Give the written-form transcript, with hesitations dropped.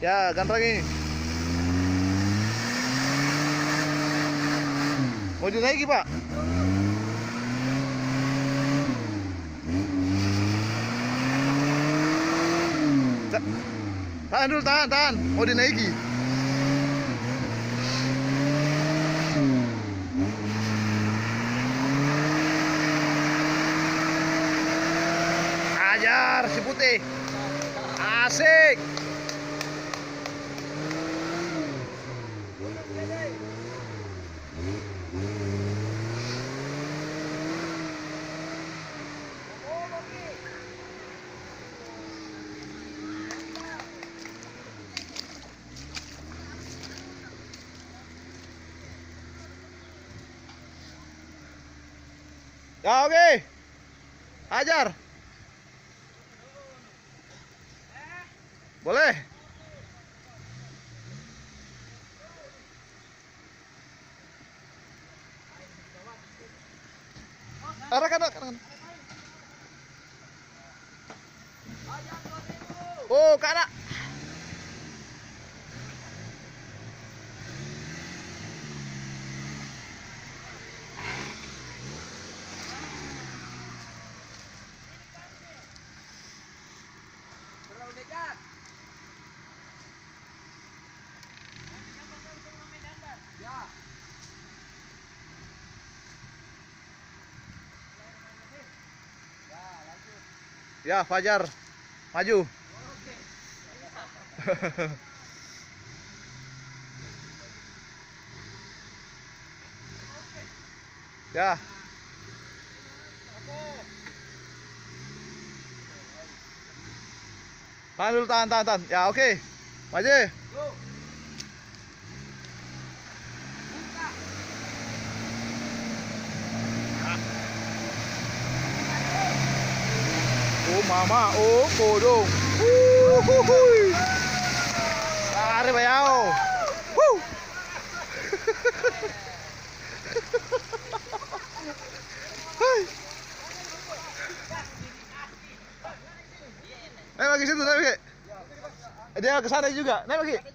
Ya, gantangi. Mau dinaiki, Pak? Tahan dulu, tahan. Mau dinaiki. Ajar si putih. Asik. Ya, oke. Ajar. Boleh. Kanan. Oh, kanan. Ya, Fajar, maju. Ya. Tahan dulu, tahan. Ya, oke. Maju. Oh mama, oh bodong. Lari bayau. Naik lagi situ, naik lagi. Dia ke sana juga. Naik lagi.